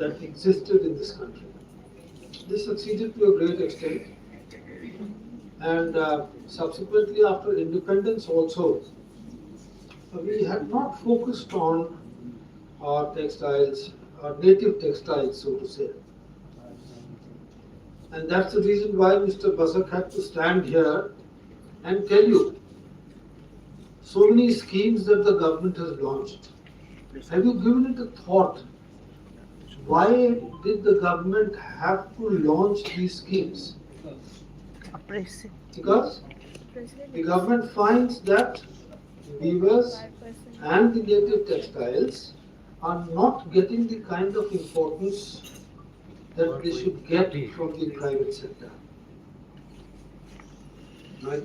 that existed in this country. This succeeded to a great extent, and subsequently after independence also, we had not focused on our textiles, our native textiles, so to say. And that's the reason why Mr. Basak had to stand here and tell you so many schemes that the government has launched. Have you given it a thought? Why did the government have to launch these schemes? Because the government finds that weavers and the native textiles are not getting the kind of importance that they should get from the private sector. Right?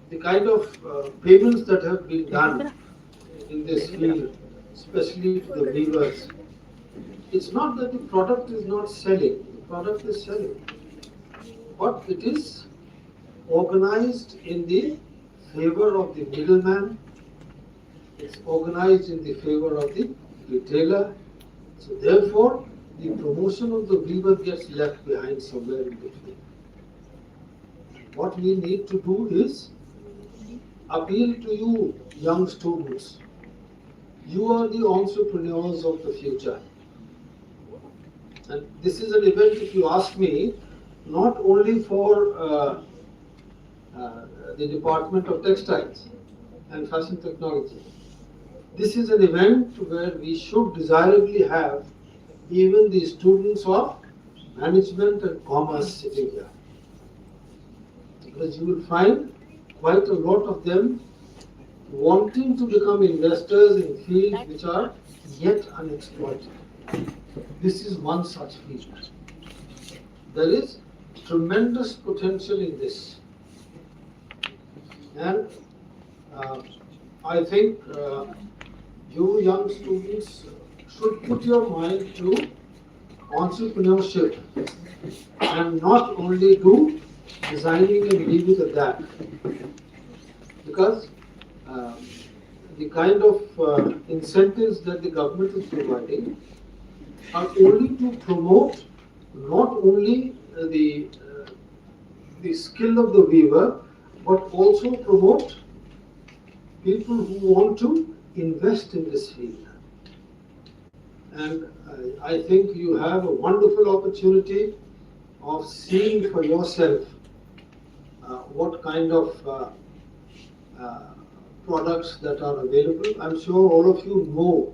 The kind of payments that have been done in this field, especially to the weavers, it's not that the product is not selling, the product is selling, but it is organized in the favor of the middleman, it's organized in the favor of the retailer, so therefore the promotion of the weaver gets left behind somewhere in between. What we need to do is appeal to you, young students. You are the entrepreneurs of the future. And this is an event, if you ask me, not only for the Department of Textiles and Fashion Technology. This is an event where we should desirably have even the students of management and commerce sitting here. Because you will find quite a lot of them wanting to become investors in fields which are yet unexploited. This is one such field. There is tremendous potential in this. And I think you young students should put your mind to entrepreneurship and not only do designing and leave it at that. Because the kind of incentives that the government is providing are only to promote not only the skill of the weaver, but also promote people who want to invest in this field. And I think you have a wonderful opportunity of seeing for yourself what kind of products that are available. I'm sure all of you know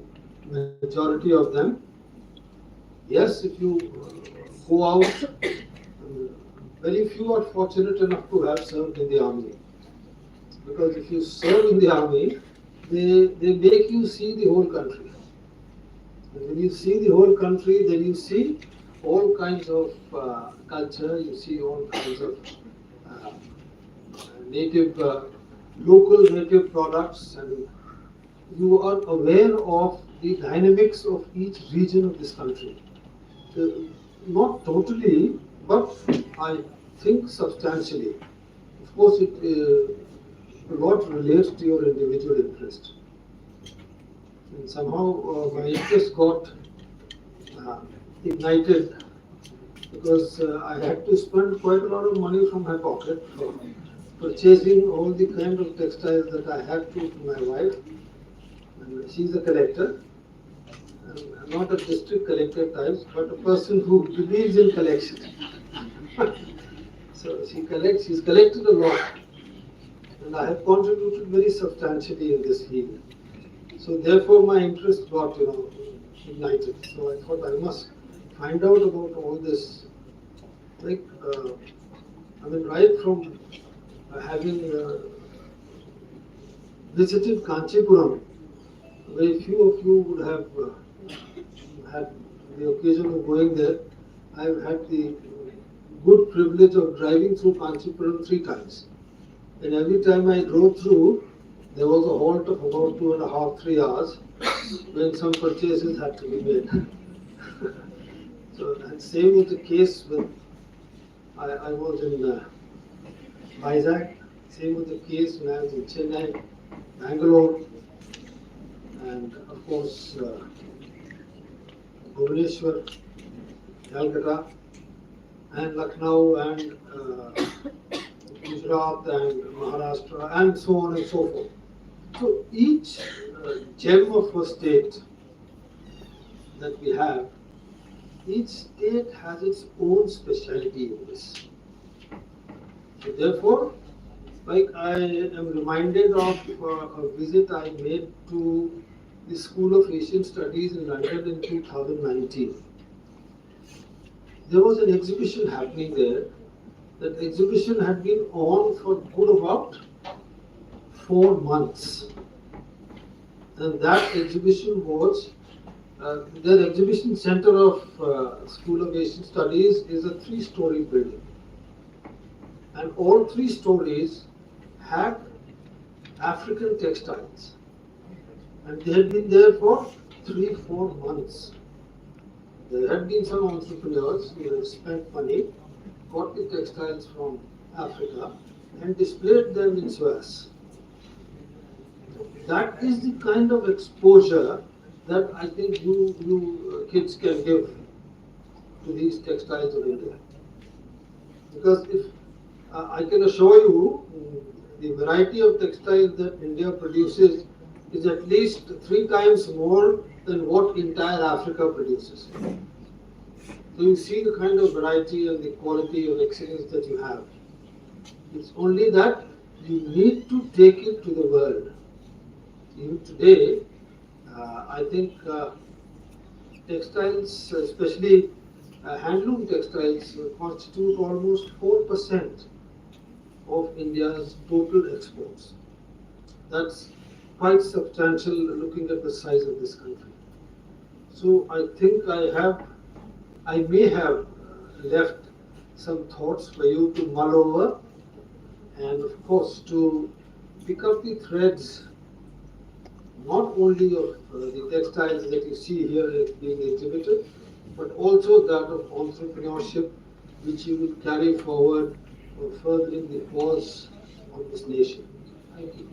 majority of them. Yes, if you go out, very few are fortunate enough to have served in the army. Because if you serve in the army, they make you see the whole country. And when you see the whole country, then you see all kinds of culture, you see all kinds of native, local native products, and you are aware of the dynamics of each region of this country. Not totally, but I think substantially. Of course, it a lot relates to your individual interest. And somehow my interest got ignited because I had to spend quite a lot of money from my pocket for purchasing all the kind of textiles that I had to my wife. And she's a collector. And not a district collector type, but a person who believes in collection. So she's collected a lot. And I have contributed very substantially in this field. So therefore my interest got, ignited. So I thought I must find out about all this. Like, right from having visited Kanchipuram, very few of you would have had the occasion of going there. I've had the good privilege of driving through Kanchipuram 3 times. And every time I drove through, there was a halt of about 2.5 to 3 hours when some purchases had to be made. So, and same was the case with, I was in Vizag, same was the case when I was in Chennai, Bangalore, and of course Bhubaneswar, Calcutta, and Lucknow, and Gujarat, and Maharashtra, and so on and so forth. So each gem of a state that we have, each state has its own specialty in this. So therefore, like I am reminded of a visit I made to the School of Asian Studies in London in 2019. There was an exhibition happening there. That exhibition had been on for good about 4 months. And that exhibition was, the exhibition center of School of Asian Studies is a 3-story building. And all 3 stories had African textiles. And they had been there for 3-4 months. There had been some entrepreneurs who had spent money, got the textiles from Africa, and displayed them in Suez. That is the kind of exposure that I think you kids can give to these textiles of India. Because if I can assure you, the variety of textiles that India produces is at least 3 times more than what entire Africa produces. So you see the kind of variety and the quality of excellence that you have. It's only that you need to take it to the world. Even today, I think textiles, especially handloom textiles, constitute almost 4% of India's total exports. That's quite substantial looking at the size of this country. So I think I may have left some thoughts for you to mull over, and of course to pick up the threads not only of the textiles that you see here being exhibited, but also that of entrepreneurship, which you will carry forward for furthering the cause of this nation. Thank you.